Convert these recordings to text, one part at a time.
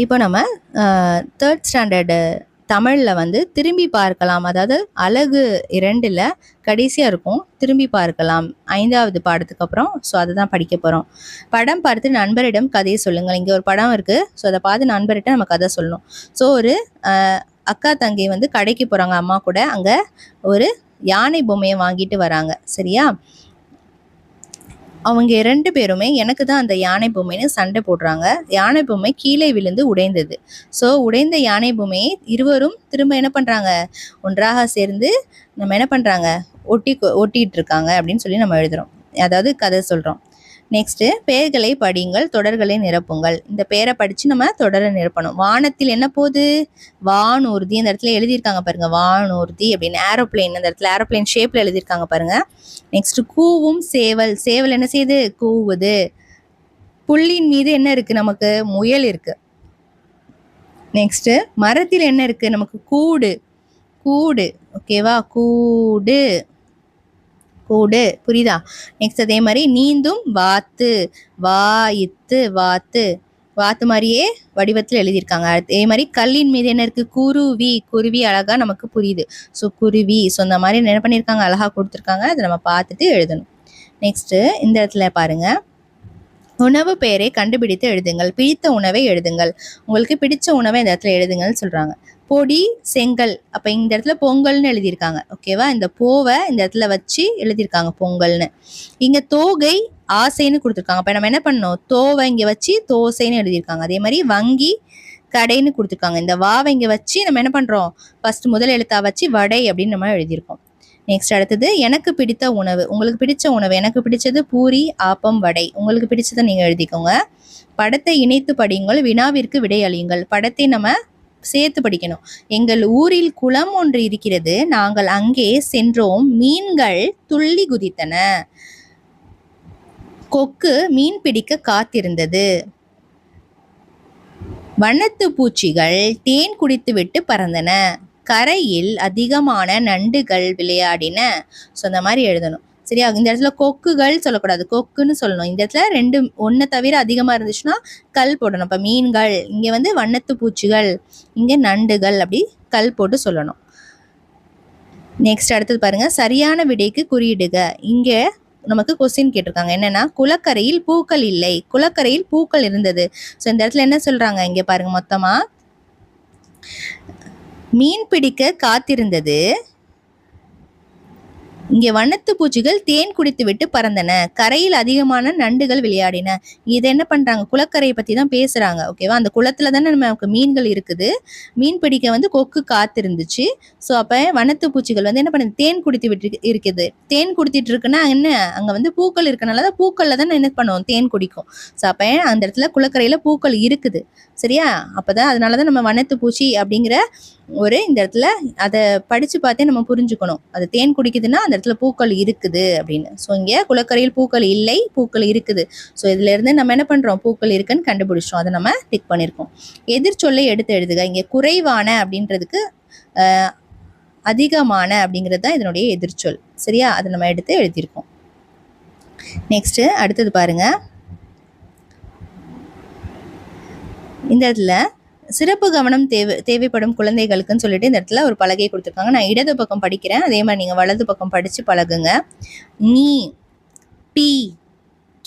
இப்போ நம்ம 3rd standard தமிழில் வந்து திரும்பி பார்க்கலாம், அதாவது அழகு 2ல் கடைசியாக இருக்கும் திரும்பி பார்க்கலாம் 5வது பாடத்துக்கு அப்புறம். ஸோ அதை தான் படிக்க போகிறோம். படம் பார்த்து நண்பரிடம் கதையை சொல்லுங்கள். இங்கே ஒரு படம் இருக்குது. ஸோ அதை பார்த்து நண்பர்கிட்ட நம்ம கதை சொல்லணும். ஸோ ஒரு அக்கா தங்கை வந்து கடைக்கு போகிறாங்க அம்மா கூட. அங்கே ஒரு யானை பொம்மையை வாங்கிட்டு வராங்க. சரியா? அவங்க 2 பேருமே எனக்கு தான் அந்த யானை பொம்மைன்னு சண்டை போடுறாங்க. யானை பொம்மை கீழே விழுந்து உடைந்தது. ஸோ உடைந்த யானை பொம்மையை இருவரும் திரும்ப என்ன பண்ணுறாங்க, ஒன்றாக சேர்ந்து நம்ம என்ன பண்ணுறாங்க, ஒட்டிகிட்டு இருக்காங்க அப்படின்னு சொல்லி நம்ம எழுதுகிறோம். அதாவது கதை சொல்கிறோம். நெக்ஸ்ட்டு பெயர்களை படியுங்கள், தொடர்களை நிரப்புங்கள். இந்த பெயரை படித்து நம்ம தொடரை நிரப்பணும். வானத்தில் என்ன போகுது, வானூர்தி. இந்த இடத்துல எழுதியிருக்காங்க பாருங்கள், வானூர்தி அப்படின்னு. ஏரோப்ளேன், இந்த இடத்துல ஏரோப்ளேன் ஷேப்பில் எழுதியிருக்காங்க பாருங்கள். நெக்ஸ்ட்டு கூவும் சேவல். சேவல் என்ன செய்யுது, கூவுது. புள்ளின் மீது என்ன இருக்குது, நமக்கு முயல் இருக்குது. நெக்ஸ்ட்டு மரத்தில் என்ன இருக்குது, நமக்கு கூடு. கூடு, ஓகேவா, கூடு கூடு, புரியுதா? நெக்ஸ்ட் அதே மாதிரி நீந்தும் வாத்து. வாயித்து, வாத்து. வாத்து மாதிரியே வடிவத்தில் எழுதியிருக்காங்க. அதே மாதிரி கல்லின் மீது என்ன இருக்குது, குருவி. குருவி அழகாக நமக்கு புரியுது. ஸோ குருவி. ஸோ இந்த மாதிரி என்ன பண்ணியிருக்காங்க, அழகாக கொடுத்துருக்காங்க. அதை நம்ம பார்த்துட்டு எழுதணும். நெக்ஸ்ட்டு இந்த இடத்துல பாருங்கள், உணவு பெயரை கண்டுபிடித்து எழுதுங்கள். பிடித்த உணவை எழுதுங்கள். உங்களுக்கு பிடிச்ச உணவை இந்த இடத்துல எழுதுங்கள்னு சொல்கிறாங்க. பொடி, செங்கல். அப்போ இந்த இடத்துல பொங்கல்னு எழுதியிருக்காங்க. ஓகேவா? இந்த போவை இந்த இடத்துல வச்சு எழுதியிருக்காங்க பொங்கல்னு. இங்கே தோகை, ஆசைன்னு கொடுத்துருக்காங்க. அப்போ நம்ம என்ன பண்ணணும், தோவை இங்கே வச்சு தோசைன்னு எழுதியிருக்காங்க. அதே மாதிரி வங்கி, கடைன்னு கொடுத்துருக்காங்க. இந்த வாவை இங்கே வச்சு நம்ம என்ன பண்ணுறோம், ஃபஸ்ட்டு முதல் எழுத்தா வச்சு வடை அப்படின்னு நம்ம எழுதியிருக்கோம். நெக்ஸ்ட் அடுத்தது எனக்கு பிடித்த உணவு. உங்களுக்கு பிடிச்ச உணவு, எனக்கு பிடிச்சது பூரி, ஆப்பம், வடை. உங்களுக்கு பிடிச்சதை நீங்கள் எழுதிக்கோங்க. படத்தை இணைத்து படியுங்கள், வினாவிற்கு விடை அளியுங்கள். படத்தை நம்ம சேர்த்து படிக்கணும். எங்கள் ஊரில் குளம் ஒன்று இருக்கிறது, நாங்கள் அங்கே சென்றோம், மீன்கள் துள்ளி குதித்தன. கொக்கு மீன் பிடிக்க காத்திருந்தது. வண்ணத்து பூச்சிகள் தேன் குடித்துவிட்டு பறந்தன. கரையில் அதிகமான நண்டுகள் விளையாடின. ஸோ அந்த மாதிரி எழுதணும். சரியா? இந்த இடத்துல கொக்குகள் சொல்லக்கூடாது, கொக்குன்னு சொல்லணும். இந்த இடத்துல ஒன்றை தவிர அதிகமாக இருந்துச்சுன்னா கல் போடணும். இப்போ மீன்கள், இங்கே வந்து வண்ணத்து பூச்சிகள், இங்கே நண்டுகள், அப்படி கல் போட்டு சொல்லணும். நெக்ஸ்ட் அடுத்தது பாருங்கள், சரியான விடைக்கு குறியிடுக. இங்கே நமக்கு கொஸ்டின் கேட்டிருக்காங்க. என்னென்னா, குளக்கரையில் பூக்கள் இல்லை, குளக்கரையில் பூக்கள் இருந்தது. ஸோ இந்த இடத்துல என்ன சொல்கிறாங்க, இங்கே பாருங்கள், மொத்தமாக மீன் பிடிக்க காத்திருந்தது. இங்கே வண்ணத்து பூச்சிகள் தேன் குடித்து விட்டு பறந்தன. கரையில் அதிகமான நண்டுகள் விளையாடின. இதை என்ன பண்ணுறாங்க, குளக்கரையை பற்றி தான் பேசுகிறாங்க. ஓகேவா? அந்த குளத்தில் தானே நமக்கு மீன்கள் இருக்குது. மீன் பிடிக்க வந்து கொக்கு காத்திருந்துச்சு. ஸோ அப்போ வண்ணத்து பூச்சிகள் வந்து என்ன பண்ணுது, தேன் குடித்து விட்டு இருக்குது. தேன் குடித்திட்டு இருக்குன்னா என்ன, அங்கே வந்து பூக்கள் இருக்கனால தான் பூக்களில் தான் என்ன பண்ணுவோம், தேன் குடிக்கும். ஸோ அப்போ அந்த இடத்துல குளக்கரையில் பூக்கள் இருக்குது. சரியா? அப்போ தான் அதனால தான் நம்ம வண்ணத்து பூச்சி அப்படிங்கிற இந்த இடத்துல அதை படித்து பார்த்தே நம்ம புரிஞ்சுக்கணும். அது தேன் குடிக்குதுன்னா அந்த இடத்துல பூக்கள் இருக்குது அப்படின்னு. ஸோ இங்கே குளக்கரையில் பூக்கள் இல்லை, பூக்கள் இருக்குது. ஸோ இதிலேருந்து நம்ம என்ன பண்ணுறோம், பூக்கள் இருக்குன்னு கண்டுபிடிச்சோம். அதை நம்ம டிக் பண்ணியிருக்கோம். எதிர்ச்சொல்லை எடுத்து எழுதுக. இங்கே குறைவான அப்படின்றதுக்கு அதிகமான அப்படிங்கிறது தான் இதனுடைய எதிர்ச்சொல். சரியா? அதை நம்ம எடுத்து எழுதியிருக்கோம். நெக்ஸ்ட்டு அடுத்தது பாருங்கள், இந்த இடத்துல சிறப்பு கவனம் தேவைப்படும் குழந்தைகளுக்குன்னு சொல்லிட்டு இந்த இடத்துல ஒரு பலகை கொடுத்துருக்காங்க. நான் இடது பக்கம் படிக்கிறேன், அதே மாதிரி நீங்கள் வலது பக்கம் படித்து பழகுங்க. நீ, பி,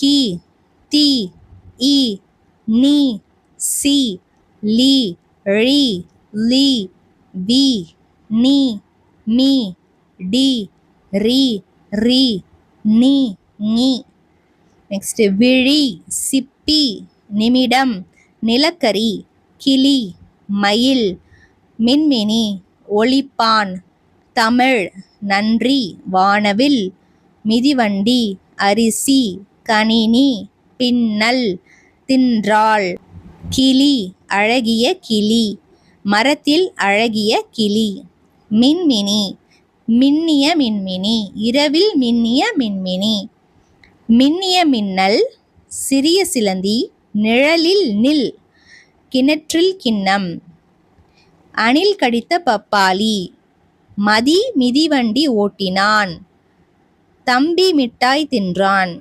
கி, தி, இ, நீ, சி, லி, ரி, லி, வி, நீ, மீ, டி, ரி, ரி, நீ, நீ. நெக்ஸ்ட் விழி, சிப்பி, நிமிடம், நிலக்கரி, கிளி, மயில், மின்மினி, ஒளிப்பான், தமிழ், நன்றி, வானவில், மிதிவண்டி, அரிசி, கணினி, பின்னல், தின்றாள், கிளி, அழகிய கிளி, மரத்தில் அழகிய கிளி, மின்மினி, மின்னிய மின்மினி, இரவில் மின்னிய மின்மினி, மின்னிய மின்னல், சிறிய சிலந்தி, நிழலில் நில், கிணற்றில் கிண்ணம், அணில் கடித்த பப்பாளி, மதி மிதிவண்டி ஓட்டினான், தம்பி மிட்டாய் தின்றான்,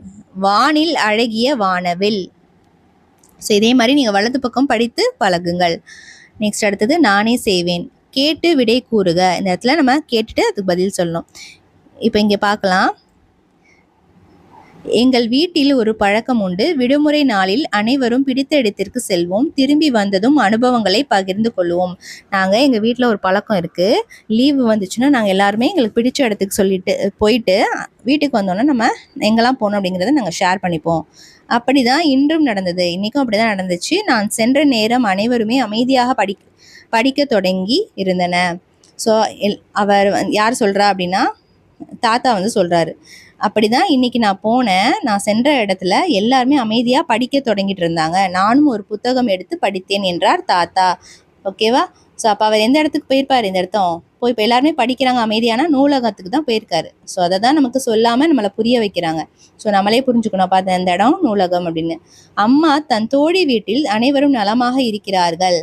வானில் அழகிய வானவில். ஸோ இதே மாதிரி நீங்கள் வலது பக்கம் படித்து பழகுங்கள். நெக்ஸ்ட் அடுத்தது நானே செய்வேன். கேட்டு விடை கூறுக. இந்த இடத்துல நம்ம கேட்டுட்டு அதுக்கு பதில் சொல்லணும். இப்போ இங்கே பார்க்கலாம். எங்கள் வீட்டில் ஒரு பழக்கம் உண்டு. விடுமுறை நாளில் அனைவரும் பிடித்த இடத்திற்கு செல்வோம். திரும்பி வந்ததும் அனுபவங்களை பகிர்ந்து கொள்வோம். நாங்கள் எங்கள் வீட்டில் ஒரு பழக்கம் இருக்குது. லீவு வந்துச்சுன்னா நாங்கள் எல்லாருமே எங்களுக்கு பிடிச்ச இடத்துக்கு போயிட்டு வீட்டுக்கு வந்தோன்னா நம்ம எங்கெல்லாம் போனோம் அப்படிங்கிறத நாங்கள் ஷேர் பண்ணிப்போம். அப்படி தான் இன்றும் நடந்தது. இன்றைக்கும் அப்படி தான் நடந்துச்சு. நான் சென்ற நேரம் அனைவருமே அமைதியாக படிக்க தொடங்கி இருந்தன. ஸோ அவர் யார் சொல்கிறா அப்படின்னா தாத்தா சொல்கிறாரு. அப்படி தான் இன்றைக்கி நான் போனேன். நான் சென்ற இடத்துல எல்லாருமே அமைதியாக படிக்க தொடங்கிட்டு இருந்தாங்க. நானும் ஒரு புத்தகம் எடுத்து படித்தேன் என்றார் தாத்தா. ஓகேவா? ஸோ அப்போ அவர் எந்த இடத்துக்கு போயிருப்பார்? இந்த இடத்தம் போய் இப்போ எல்லாருமே படிக்கிறாங்க அமைதியான நூலகத்துக்கு தான் போயிருக்காரு. ஸோ அதை தான் நமக்கு சொல்லாமல் நம்மளை புரிய வைக்கிறாங்க. ஸோ நம்மளே புரிஞ்சுக்கணும், பார்த்து அந்த இடம் நூலகம் அப்படின்னு. அம்மா தன் தோழி வீட்டில் அனைவரும் நலமாக இருக்கிறார்கள்,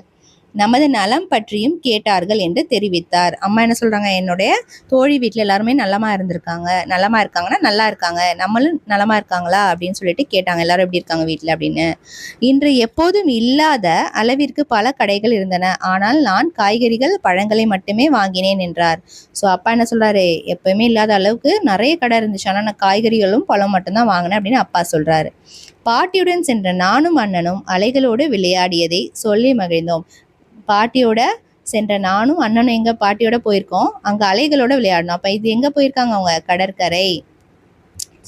நமது நலம் பற்றியும் கேட்டார்கள் என்று தெரிவித்தார். அம்மா என்ன சொல்கிறாங்க? என்னுடைய தோழி வீட்டில் எல்லாருமே நலமாக இருக்காங்கன்னா நல்லா இருக்காங்க, நம்மளும் நலமாக இருக்காங்களா அப்படின்னு சொல்லிட்டு கேட்டாங்க. எல்லாரும் எப்படி இருக்காங்க வீட்டில் அப்படின்னு. இன்று எப்போதும் இல்லாத அளவிற்கு பல கடைகள் இருந்தன. ஆனால் நான் காய்கறிகள் பழங்களை மட்டுமே வாங்கினேன் என்றார். ஸோ அப்பா என்ன சொல்கிறாரு? எப்போயுமே இல்லாத அளவுக்கு நிறைய கடை இருந்துச்சு, ஆனால் நான் காய்கறிகளும் பழம் மட்டும்தான் வாங்கினேன் அப்படின்னு அப்பா சொல்கிறாரு. பாட்டியுடன் சென்ற நானும் அண்ணனும் அலைகளோடு விளையாடியதை சொல்லி மகிழ்ந்தோம். பாட்டியோட சென்ற நானும் அண்ணனும் எங்க பாட்டியோட போயிருக்கோம், அங்க அலைகளோட விளையாடணும். அப்ப இது எங்க போயிருக்காங்க? அவங்க கடற்கரை.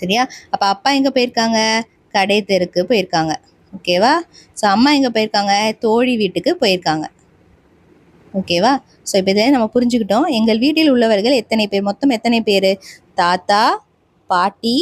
சரியா? அப்ப அப்பா எங்க போயிருக்காங்க? கடை தெருக்கு போயிருக்காங்க. ஓகேவா? ஸோ அம்மா எங்க போயிருக்காங்க? தோழி வீட்டுக்கு போயிருக்காங்க. ஓகேவா? ஸோ இப்போ இதை நம்ம புரிஞ்சுக்கிட்டோம். எங்கள் வீட்டில் உள்ளவர்கள் எத்தனை பேர்? மொத்தம் எத்தனை பேர்? தாத்தா, பாட்டி,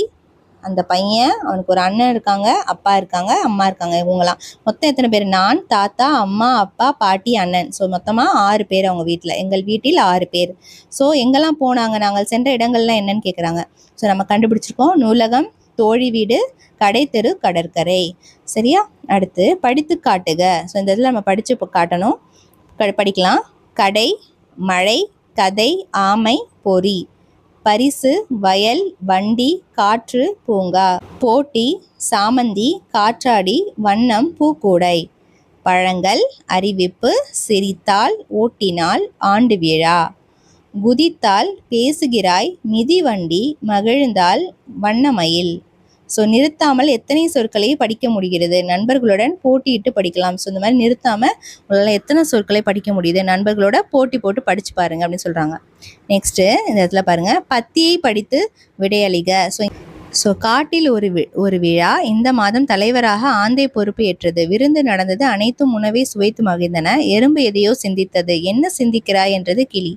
அந்த பையன், அவனுக்கு ஒரு அண்ணன் இருக்காங்க, அப்பா இருக்காங்க, அம்மா இருக்காங்க. இவங்களாம் மொத்தம் எத்தனை பேர்? நான், தாத்தா, அம்மா, அப்பா, பாட்டி, அண்ணன். ஸோ மொத்தமாக 6 பேர் அவங்க வீட்டில். எங்கள் வீட்டில் 6 பேர். ஸோ எங்கெல்லாம் போனாங்க? நாங்கள் சென்ற இடங்கள்லாம் என்னன்னு கேட்குறாங்க. ஸோ நம்ம கண்டுபிடிச்சிருக்கோம். நூலகம், தோழி வீடு, கடை தெரு, கடற்கரை. சரியா? அடுத்து படித்து காட்டுக. ஸோ இந்த இதில் நம்ம படித்து காட்டணும். படிக்கலாம். கடை, மழை, கதை, ஆமை, பொறி. பரிசு, வயல், வண்டி, காற்று, பூங்கா. போட்டி, சாமந்தி, காற்றாடி, வண்ணம், பூக்கூடை. பழங்கள், அறிவிப்பு, சிரித்தால், ஓட்டினால், ஆண்டு விழா. குதித்தால், பேசுகிறாய், மிதிவண்டி, மகிழ்ந்தால், வண்ணமயில். ஸோ நிறுத்தாமல் எத்தனை சொற்களை படிக்க முடிகிறது? நண்பர்களுடன் போட்டியிட்டு படிக்கலாம். ஸோ இந்த மாதிரி நிறுத்தாமல் உங்களால் எத்தனை சொற்களை படிக்க முடியுது? நண்பர்களோட போட்டி போட்டு படித்து பாருங்க அப்படின்னு சொல்கிறாங்க. நெக்ஸ்ட்டு இந்த இடத்துல பாருங்கள். பத்தியை படித்து விடையளிக. ஸோ காட்டில் ஒரு விழா. இந்த மாதம் தலைவராக ஆந்தை பொறுப்பு ஏற்றது. விருந்து நடந்தது. அனைத்தும் உணவை சுவைத்து மகிழ்ந்தன. எறும்பு எதையோ சிந்தித்தது. என்ன சிந்திக்கிறாய் என்றது கிளி.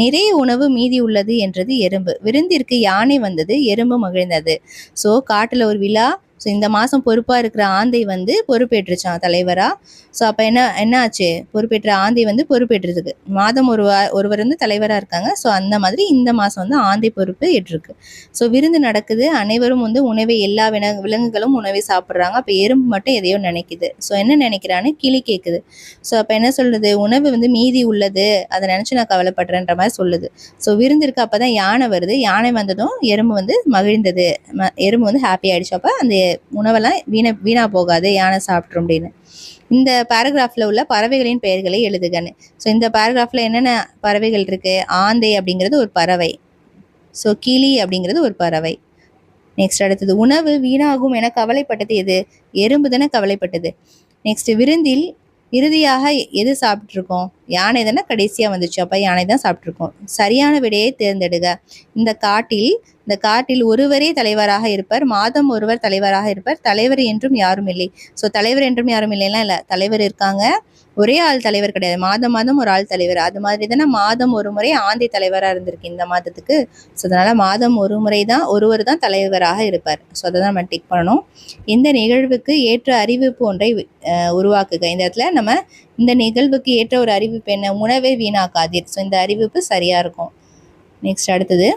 நிறைய உணவு மீதி உள்ளது என்றது எறும்பு. விருந்திற்கு யானை வந்தது. எறும்பு மகிழ்ந்தது. ஸோ காட்டில் ஒரு விழா. ஸோ இந்த மாதம் பொறுப்பாக இருக்கிற ஆந்தை பொறுப்பேற்றுச்சான் தலைவராக. ஸோ அப்போ என்ன ஆச்சு? பொறுப்பேற்ற ஆந்தை பொறுப்பேற்றுறதுக்கு மாதம் ஒருவர் தலைவராக இருக்காங்க. ஸோ அந்த மாதிரி இந்த மாதம் ஆந்தை பொறுப்பு ஏற்றிருக்கு. ஸோ விருந்து நடக்குது. அனைவரும் உணவை எல்லா விலங்குகளும் உணவை சாப்பிட்றாங்க. அப்போ எறும்பு மட்டும் எதையோ நினைக்குது. ஸோ என்ன நினைக்கிறான்னு கிளி கேட்குது. ஸோ அப்போ என்ன சொல்லுது? உணவு மீதி உள்ளது, அதை நினச்சி நான் கவலைப்படுறேன்ற மாதிரி சொல்லுது. ஸோ விருந்திற்கு அப்போ தான் யானை வருது. யானை வந்ததும் எறும்பு மகிழ்ந்தது. எறும்பு ஹாப்பி ஆகிடுச்சு. அப்போ அந்த உணவெல்லாம் வீணா போகாது, யானை சாப்பிட்ரும் அப்படின்னு. இந்த பேராகிராஃபில் உள்ள பறவைகளின் பெயர்களை எழுதுகன்னு. ஸோ இந்த பேராகிராஃபில் என்னென்ன பறவைகள் இருக்குது? ஆந்தை அப்படிங்கிறது ஒரு பறவை. ஸோ கிளி அப்படிங்கிறது ஒரு பறவை. நெக்ஸ்ட் அடுத்தது உணவு வீணாகும் என கவலைப்பட்டது எது? எறும்பு தானே கவலைப்பட்டது. நெக்ஸ்ட் விருந்தில் இறுதியாக எது சாப்பிட்ருக்கோம்? யானை தானே கடைசியாக வந்துச்சு. அப்போ யானை தான் சாப்பிட்ருக்கோம். சரியான விடையை தேர்ந்தெடுக. இந்த காட்டில் ஒருவரே தலைவராக இருப்பார். மாதம் ஒருவர் தலைவராக இருப்பார். தலைவர் என்றும் யாரும் இல்லை. ஸோ தலைவர் என்றும் யாரும் இல்லைன்னா இல்லை, தலைவர் இருக்காங்க. ஒரே ஆள் தலைவர் கிடையாது. மாதம் ஒரு ஆள் தலைவர். அது மாதிரி தானே மாதம் ஒரு முறை ஆந்தை தலைவராக இருந்திருக்கு இந்த மாதத்துக்கு. ஸோ அதனால் மாதம் ஒருவர் தான் தலைவராக இருப்பார். ஸோ அதை தான் நம்ம டிக் பண்ணணும். இந்த நிகழ்வுக்கு ஏற்ற அறிவிப்பு ஒன்றை உருவாக்குக. இந்த இடத்துல நம்ம இந்த நிகழ்வுக்கு ஏற்ற ஒரு அறிவிப்பு என்ன? உணவை வீணாக்காதீர். ஸோ இந்த அறிவிப்பு சரியாக இருக்கும். நெக்ஸ்ட் அடுத்தது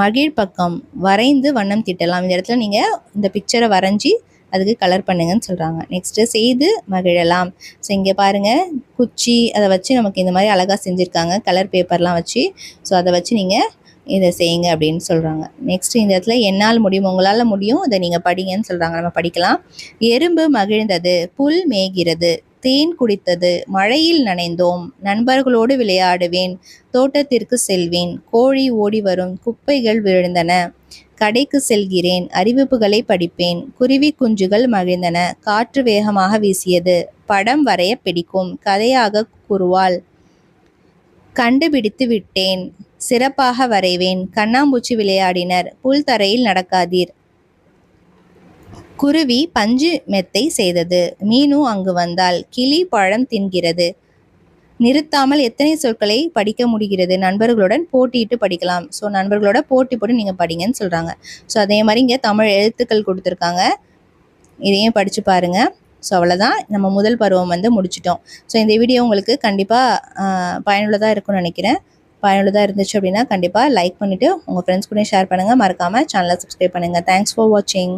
மகிழ் பக்கம் வரைந்து வண்ணம் தீட்டலாம். இந்த இடத்துல நீங்கள் இந்த பிக்சரை வரைஞ்சி அதுக்கு கலர் பண்ணுங்கன்னு சொல்கிறாங்க. நெக்ஸ்ட்டு செய்து மகிழலாம். ஸோ இங்கே பாருங்கள், குச்சி அதை வச்சு நமக்கு இந்த மாதிரி அழகாக செஞ்சுருக்காங்க, கலர் பேப்பர்லாம் வச்சு. ஸோ அதை வச்சு நீங்கள் இதை செய்யுங்க அப்படின்னு சொல்கிறாங்க. நெக்ஸ்ட் இந்த இடத்துல என்னால் முடியும், உங்களால் முடியும், இதை நீங்கள் படிங்கன்னு சொல்கிறாங்க. நம்ம படிக்கலாம். எறும்பு மகிழ்ந்தது, புல் மேய்கிறது, தேன் குடித்தது, மழையில் நனைந்தோம், நண்பர்களோடு விளையாடுவேன், தோட்டத்திற்கு செல்வேன், கோழி ஓடி வரும், குப்பைகள் விழுந்தன, கடைக்கு செல்கிறேன், அறிவிப்புகளை படிப்பேன், குருவி குஞ்சுகள் மகிழ்ந்தன, காற்று வேகமாக வீசியது, படம் வரைய பிடிக்கும், கதையாக கூறுவாள், கண்டுபிடித்து விட்டேன், சிறப்பாக வரைவேன், கண்ணாம்பூச்சி விளையாடினர், புல் தரையில் நடக்காதீர், குருவி பஞ்சு மெத்தை செய்தது, மீனு அங்கு வந்தால், கிளி பழம் தின்கிறது, நிறுத்தாமல் எத்தனை சொற்களை படிக்க முடிகிறது, நண்பர்களுடன் போட்டியிட்டு படிக்கலாம். ஸோ நண்பர்களோட போட்டி போட்டு நீங்கள் படிங்கன்னு சொல்கிறாங்க. ஸோ அதே மாதிரி இங்கே தமிழ் எழுத்துக்கள் கொடுத்துருக்காங்க, இதையும் படித்து பாருங்கள். ஸோ அவ்வளோதான், நம்ம முதல் பருவம் முடிச்சிட்டோம். ஸோ இந்த வீடியோ உங்களுக்கு கண்டிப்பாக பயனுள்ளதாக இருக்கும்னு நினைக்கிறேன். பயனுள்ளதாக இருந்துச்சு அப்படின்னா கண்டிப்பாக லைக் பண்ணிவிட்டு உங்கள் ஃப்ரெண்ட்ஸ் கூட ஷேர் பண்ணுங்கள். மறக்காமல் சேனலை சப்ஸ்கிரைப் பண்ணுங்கள். தேங்க்ஸ் ஃபார் வாட்சிங்.